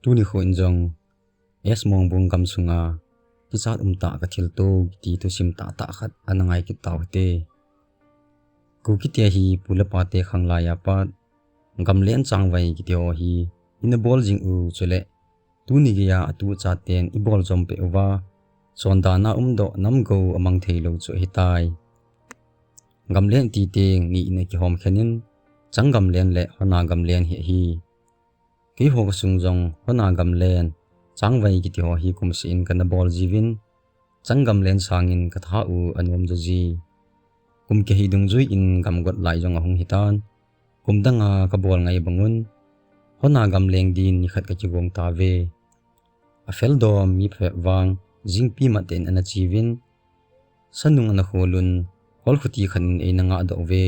tu ni khuin jong es mong bung kam sunga Tijat umtah kathilto Thilha Thusim ta khat anangai ki tawte ku kitia hi pula pate khanglaya pat gamlen changwai kitio hi ina bol jing u chule tu ni ya atu chaten I bol jompe uwa sondana umdo namgo amang theilo chu hitai gamlen ti teng ni ne ki hom khenin changamlen le hona gamlen hi ki ho sungjong hona gamlen changwai kitio hi kumsin kana bol jiwin changamlen sangin katha u anom joji kum ke hi dung zui in gamgot lai jong ahung hitan kumdanga ka bol ngai bangun hona gamleng din ni khat ka chigong ta ve a feldo mi phe wang jingpi maten ana chiwin sanung ana holun hol khuti khan e nanga do ve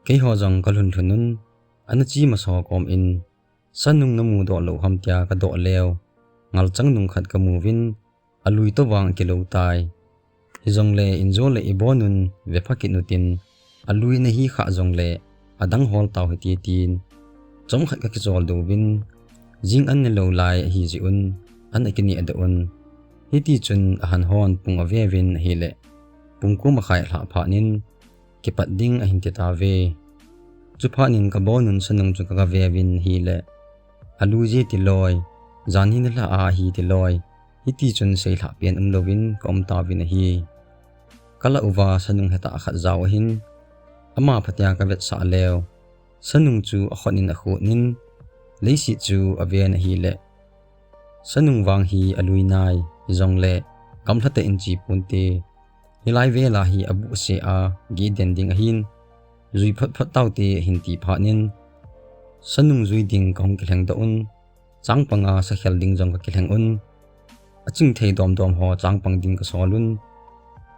ke ho jong kalhun thunun ana chi ma so kom in sanung namu do lo ham tia ka do lew ngal changnung khat ka muwin alui to wang kilo tai hizong le injo le ibonun ve phakinutin alui na hi kha jong le adang hol taw hiti tin chom khat ka kichol do win jing an ne lo lai hi ji un an akini adon hiti chun han hon pung ave win hi le pungku ma khai hla pha nin ki pat ding a hin ti ta ve chu pha nin ka bonun sanung chu ka ve win hi le alu je ti loi zan hin la a hi ti loi hiti chun sei hla pian lovin kom ta win hi kala uwa sanung heta khat zaw hin ama phatya ka vet sa lew sanung chu a khonin a khu nin leisi chu aven hi le sanung wang hi alui nai zong le kam thate in chi punte hilai vela hi abu se a gi den ding hin zui phat phat taw te hin ti pha nin sanung zui ding kong kileng da un changpanga sa khel ding jong ka kileng un aching thei dom dom ho changpang ding ka solun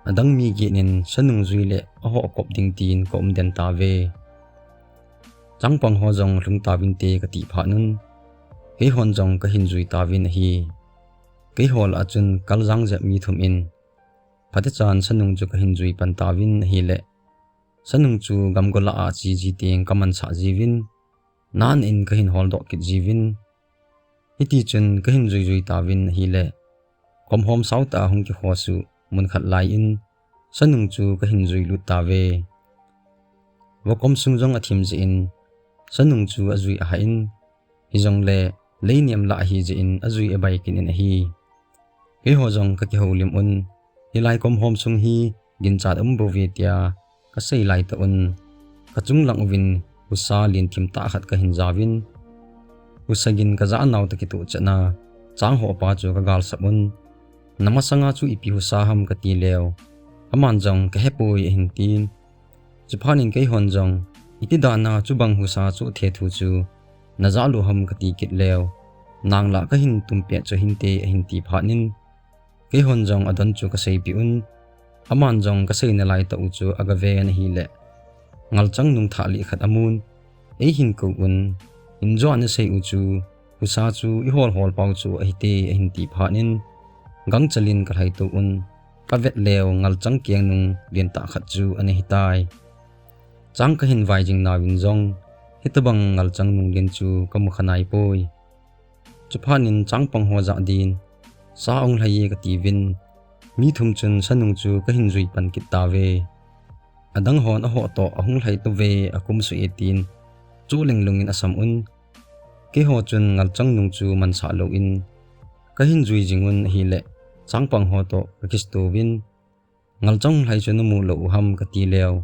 adang mi gi nin sanung zui le a ho kop ding tin kom den ta ve changpang ho jong hlung ta win te ka ti pha nun ke hon jong ka hin zui ta win hi ke hol achun kaljang je mi thum in phate chan sanung chu ka hin zui pan ta win hi le sanung chu gamgola a chi ji teng kaman cha jiwin nan in ka hin hol do ki jiwin hiti chun ka hin zui zui ta win hi le kom hom sau ta hung ki khosu mun khat lai in sanung chu ka hin zui lut ta ve wokom sungjong athim ji in sanung chu azui a ha in hizong le leiniam la hi ji in azui e bai kin in hi ke ho jong ka ki holim un hilai kom hom sung hi gin chat bo ve tia ka sei lai ta un ka chung lang win usa lin thim ta khat ka hin zawin usagin ka za naw ta ki tu chana chang ho pa chu ka gal sabun namasanga chu ipi husa ham ka ti lew aman jong ka hepoi hin tin chuphanin ke hon jong iti dana chu bang husa chu the thu chu nazalu ham ka ti kit lew nangla ka hin tumpe chu hin te hin ti phanin ke hon jong adon chu ka sei pi un aman jong ka sei na lai ta u chu aga ve na hi le ngal chang nung thali khat amun e hin ko un in jo an sei u chu husa chu I hol hol pau chu a hi te hin ti phanin gang chalin ka hai to un pavet lew ngal chang kiang nung lian ta khat chu ani hitai chang ka hin vai jing na win jong hitabang ngal chang nung lian chu kamu khanai poi chuphanin chang pang ho za din sa ong lai ka ti win mi thum chun sanung chu ka hin zui pan kit ta ve adang hon a ho to ahung lai to ve akum su etin chu lenglung in asam un ke ho chun ngal chang nung chu man sa lo in ka hin zui jingun hi le changpang ho to kisto win ngal chang lai chun mu lo ham ka ti lew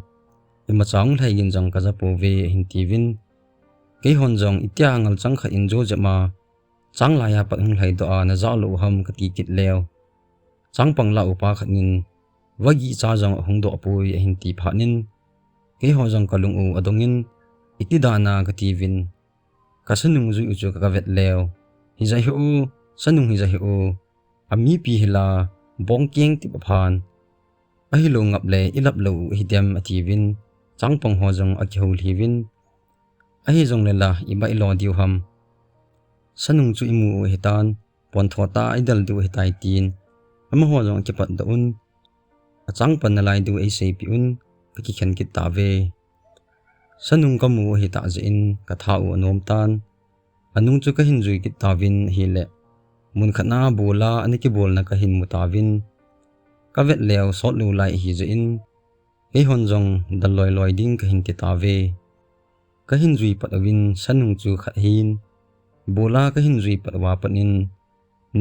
ima chang lai gin jang ka za po ve hin ti win ke hon jong itya ngal chang kha in jo jama chang la ya pa hung lai do a na za lo ham ka ti kit lew changpang la upa khanin wagi cha jang hung do poi hin ti phanin ke ho jang kalung u adongin iti dana ka ti win ka sanung zui uchu ka vet lew hi zai hu sanung hi zai hu ami pi hila bong keng ti phan a hi lo ngap le ilap lo hi dem ati win changpang ho jong a ki hol hi win a hi jong le la I bai lo diu ham sanung chu imu hitan pon thota idal du hitai tin ama ho jong ki pat da un a changpan na lai du ai sei pi un ka ki khen ki ta ve sanung kamu hi ta in ka tha u anom tan anung chu ka hin zui ki tawin hi le mun khana bola ani ki bol na ka hin mutawin ka vet leo sot lu lai hi zo in ke hon jong dal loi loi ding ka hin ti tawe ka hin zui pat awin sanung chu khat hin bola ka hin zui pat wa panin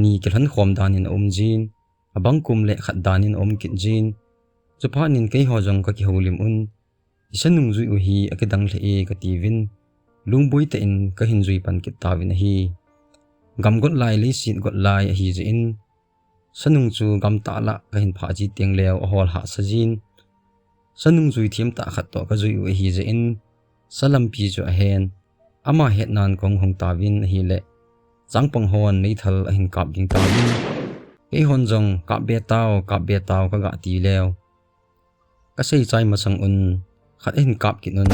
ni ke han khom danin jin abang kum le khat danin kit jin chupa nin ke ho jong ka ki holim un isanung zui u hi akidang le e ka tivin lungboi ta in ka hin zui pan kit tawin hi gam got lai le sit got lai hi je in sanung chu gam ta la ka hin pha ji teng leo hol ha sajin sanung zui thiam ta khat to ka zui u hi je in salam pi chu a hen ama het nan kong hong tawin hi le changpang hon nei thal a hin kap ging tawin ke hon jong ka be taw ka ga ti leo ka sei chai ma sang un khat hin kap ki nun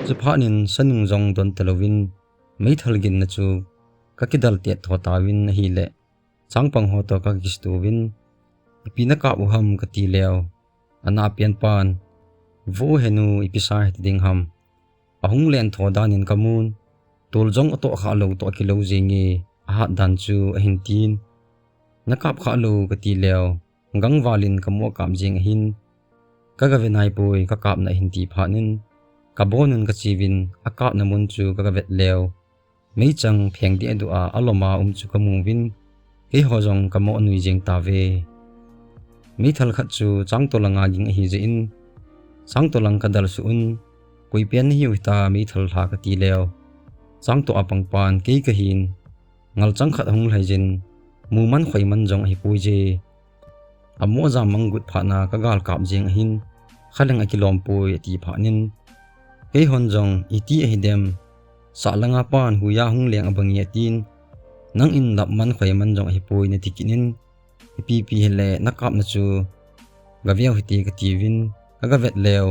chu pha nin sanung jong don telovin mei thal gin na chu ka kidal te tho tawin hi le changpang ho to ka gistuwin ipina ka u ham ka ti leo ana pian pan vo henu ipisa ding ham ahung len tho danin kamun tol jong to kha lo to ki lo jingi a dan chu a hin tin nakap kha lo ka ti leo gang walin kamo kam jing hin kaga venai poi ka kap na hin ti phanin ka bonun ka chiwin a kap na mun chu ka vet leo mei chang pheng di adu a aloma chu ka mungwin ke ho jong kamo nui jeng ta ve mei thal khat chu chang to langa ging hi je in chang to lang ka dal su un koi pian hi ta mei thal tha ka ti leo chang to apang pan ke ka hin ngal chang khat hong lai jin mu man khoi man jong hi pui je amo za mangut phana ka gal kap jeng hin khalang a kilom poi ti phanin ke hon jong iti a hidem sa langa pan huya hung leng abang yatin nang in lap man khoi man jong hi poi na tikinin pi pi hele nakap na chu gaviaw hiti ka tivin aga vet leo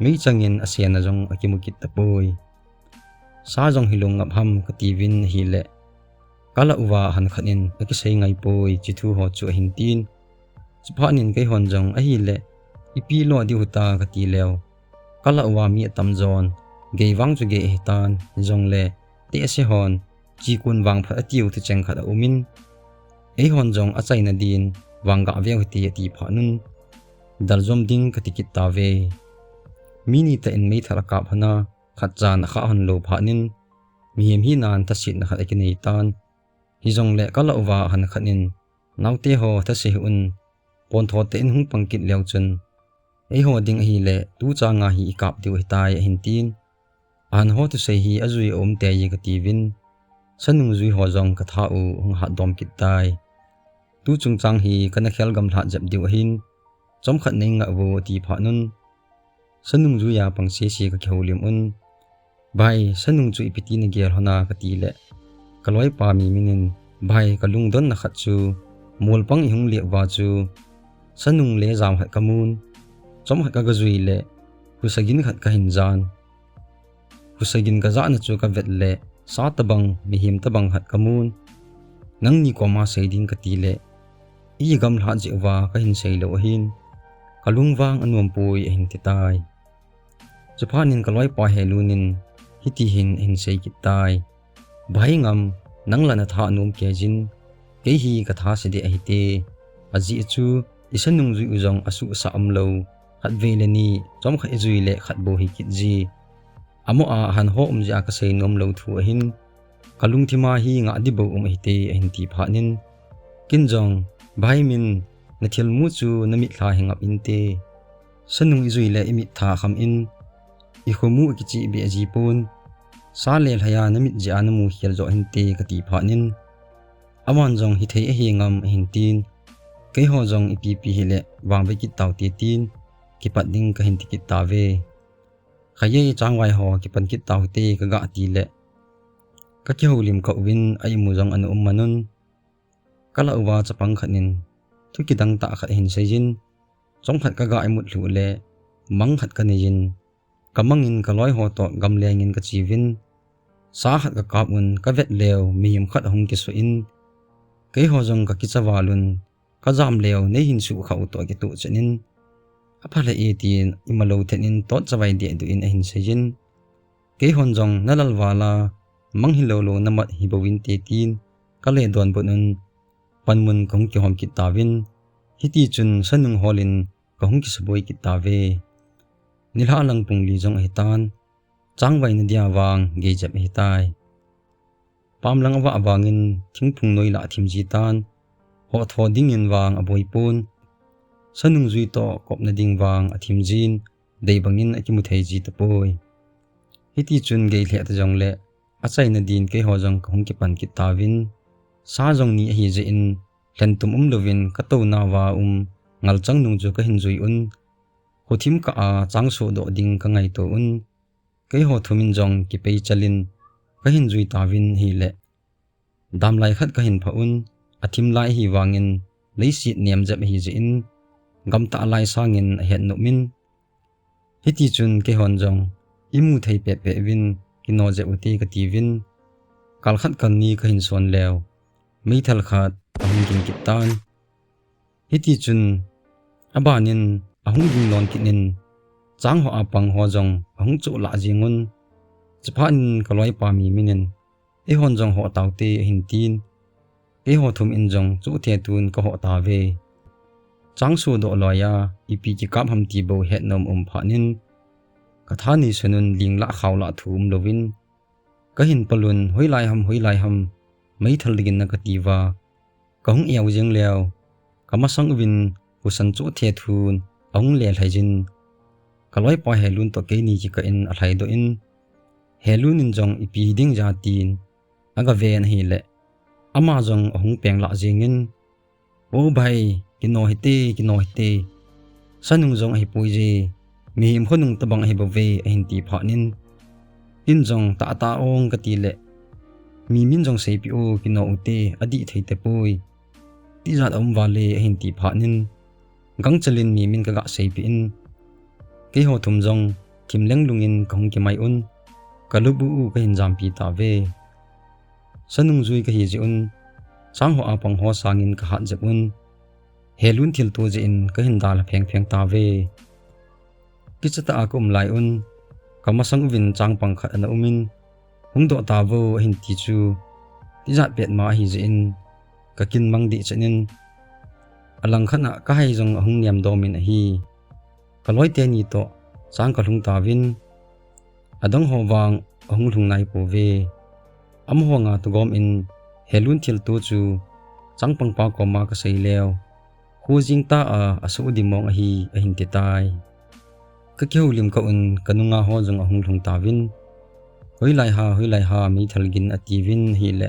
mei changin asian na jong akimukit ta poi sa jong hilong ngap ham ka tivin hi le kala uwa han khanin akisei ngai poi chithu ho chu hin tin chuphanin ke hon jong a hi le ipi lo di huta ka ti leo kala uwa mi tam zon geiwang chu ge hitan jong le te se hon chi kun wang pha atiu thu cheng khat umin ei hon jong a chaina din wanga veng ti ti phanun daljom ding ka tikit ta ve mini ta in mei thara kap hana khat jan kha hon lo phanin mihim hi nan ta sit na khat ekini tan hi jong le kala uwa han khanin naute ho ta se un pon tho te in hung pangkit leo chun ei ho ding hi le tu cha nga hi kap diu hitai hin tin an ho tu se hi azui te yi ka tivin sanung zui ho jong ka tha u hung ha dom kit tai tu chung chang hi kana khel gam tha jap diu hin chom khat nei nga wo ti pha nun sanung zu ya pang se ka kholim un bai sanung chu ipiti na ger hona ka ti le kaloi pa mi minin bai kalung don na khat chu mol pang hung le wa chu sanung le jam hat kamun chom hat ka zui le husagin khat ka hin jan husagin ka za na chu ka vet le sa tabang mihim tabang hat kamun nang ni ko ma sei din ka ti le i gam la je wa ka hin sei lo hin kalung wang anuam pui hin ti tai chupanin kaloi pa helunin hiti hin sei ki tai bai ngam nang la na tha anum ke jin ke hi ka tha se de hi te aji chu isanung zui uzong asu sa amlo khat veleni chom kha zui le khat bo hi kit ji amo a han ho ja ka sei nom lo thu hin kalung thima hi nga di bo hi te hin ti phanin kin jong bai min na thil mu chu nami thla hingap in te sanung izui le imi tha kham in i khomu ki chi bi aji pun sa le lhaya nami ja namu hial zo hin te ka ti phanin awan jong hi thei a hi ngam hin tin ke ho jong ipi pi hi le wang ve ki taw ti tin ki pat ding ka hin ti ki ta ve khaye changwai ho ki pan ki taw te ka ga ti le ka ki holim ka win ai mu jong an manun kala uwa chapang khanin thu ki dang ta kha hin sejin chong khat ka ga ai mut lu le mang khat ka nejin kamangin ka loi ho to gam lengin ka chiwin sa khat ka kapun ka vet lew miyam khat hong ki so in ke ho jong ka ki chawalun ka jam lew nei hin su khau to ki tu chenin aphala e tin imalo thenin tot chawai de du in hin sejin ke hon jong nalal wala mang hi lo lo namat hi bowin te tin kale don bonun panmun kong ki hom ki tawin hiti chun sanung holin kong ki saboi ki tawe nilha lang pung li jong hitan changwai na dia wang ge jap hitai pamlang awa awangin thingphung noi la thimji tan ho tho dingin wang aboi pun sanung zui to kopna ding wang athimjin deibangin akimuthei ji tapoi hiti chun ge hle ta jong le achai na din ke ho jong kong ki pan ki tawin sa jong ni hi je in hlentum lovin ka to na wa ngal chang nung chu ka hin zui un hothim ka a chang so do ding ka ngai to un ke ho thumin jong ki pei chalin ka hin zui tawin hi le dam lai khat ka hin pha un athim lai hi wangin leisi niam jap hi je in gam ta lai sangin het no min hiti chun ke hon jong imu thei pe pe win kino je uti ka ti win kal khat kan ni ka hin son lew mei thal khat ahung king kitan hiti chun abanin ahung ding lon kinin chang ho apang ho jong ahung chu la jingun chaphan kaloi pa mi minin e hon jong ho tawte hin tin e ho thum in jong chu the tun ka ho ta ve chang su do loya ipi ki kap ham ti bo het nom phanin kathani sunun lingla khawla thum lovin ka hin palun hoilai ham mai thal digin na katiwa kahung yaw jeng lew kamasang win usan chu the thun ahung le thaijin kaloi pa helun to ke ni ki ka in athai do in helun in jong ipi ding ja tin aga ven hi le ama jong ahung peng la jingin o bhai kino hite sanung jong hi puije mi him khonung tabang hi bove hin ti phanin in jong ta ong katile mi min jong sei pi o kino ute adi theite pui Tijat wale hin ti phanin gang chalin mi min ka ga sei pi in ke ho thum jong kim leng lungin kong ki mai un kalubu u ka hin jam pi ta ve sanung zui ka hi ji un sang ho apang ho sangin ka hat jep un helun thil tu je in ka hin dal pheng ta ve kichata akum lai un kamasang win chang pang khat na umin hungdo ta vo hin ti chu Tijat pet ma hi je in ka kin mang di chanin alang khana ka hai jong ahung niam do min hi kaloi te ni to chang ka lung ta win adang ho wang ahung lung nai po ve am ho nga to gom in helun thil tu chu chang pang pa ko ma ka sei lew hu jing ta a asu di mong hi a hin ti tai ka keu lim ka un kanunga ho jong ahung lung ta win hoilai ha mi thalgin ati win hi le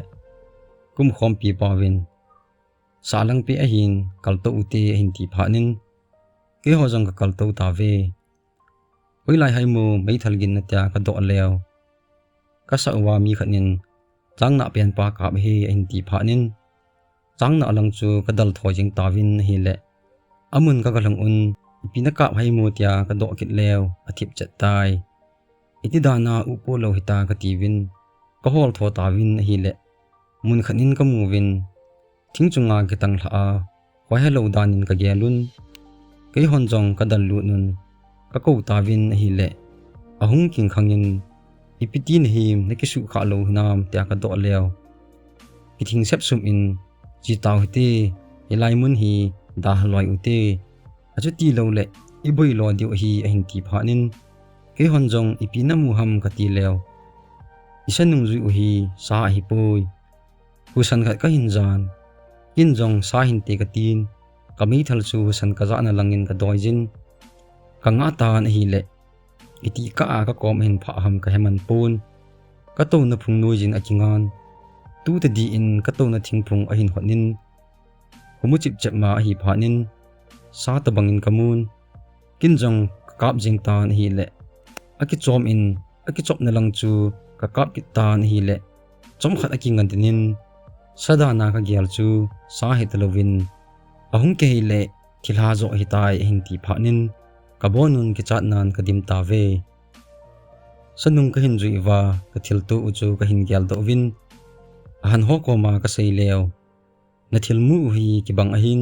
kum khom pi pa win salang pe ahin kalto ute hin ti phanin ke ho jong ka kalto ta ve hoilai hai mu mai thalgin na ta ka do lew ka sa wa mi khanin chang na pen pa ka he hin ti phanin chang na alang chu ka dal thoi jing ta win hi le amun ka galang un pinaka hai mu tia ka do kit lew athip chat tai iti dana upo lo hita ka ti win ka hol tho ta win hi le mun khanin ka mu win thingchunga kitang hla wa hello danin ka gelun ke honjong ka dal lu nun ka ko ta win hi le ahung king khangin ipitin him ne kisu kha lo nam tia ka do lew ithing sep sum in ji taw hite elai mun hi da hloi ute aju ti lo le iboi lo diu hi ahin ti phanin ke honjong ipina mu ham ka ti lew isanung zui hi sa hi poi husan khat ka hinjan in jong sa hin te ka tin kami thal chu san ka na langin ka doijin ka nga ta na hi le iti ka kom hin pha ham ka heman pon ka to na phung noi jin akingan tu te di in ka to na thingphung ahin honin humu chip chep ma hi phanin sa ta bangin kamun kin jong kap jing ta na hi le aki chom in aki chop na lang chu ka kap ki ta na hi le chom khat akingan tinin sadana ka gyal chu sa hitlovin ahung ke le thilha zo hitai hin ti phanin kabonun ki chatnan kadim ta ve sanung ka hin zui wa kathilto uchu ka hin gyal do win ahan ho ko ma ka sei lew na thilmu hi ki bang ahin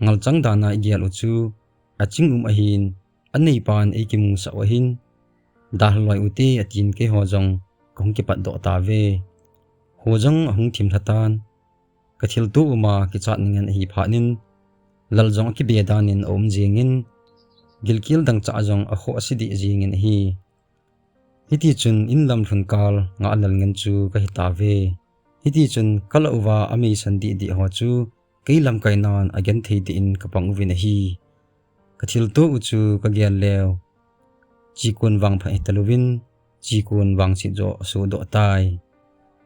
ngal chang dana gyal uchu aching ahin anei pan e kim sa wahin dal loi ute atin ke ho jong kong ki pat do ta ve hojang hung thim thatan kathilto uma ki chat ningen hi phanin laljong ki bedanin om jingin gilkil dang cha jong a kho asidi jingin hi hiti chun in lam thun kal nga lal ngan chu ka hita ve hiti chun kala uwa ami sandi di ho chu keilam kainan again thei di in kapang vin hi kathilto uchu ka gyal lew chi kun wang pha italovin chi kun wang si jo su do tai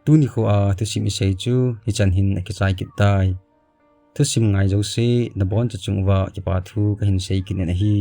tuni kho a thusim sei chu hi chan hin ki chai ki tai thusim ngai jo se na bon chu chungwa ki pa thu ka hin sei kin na hi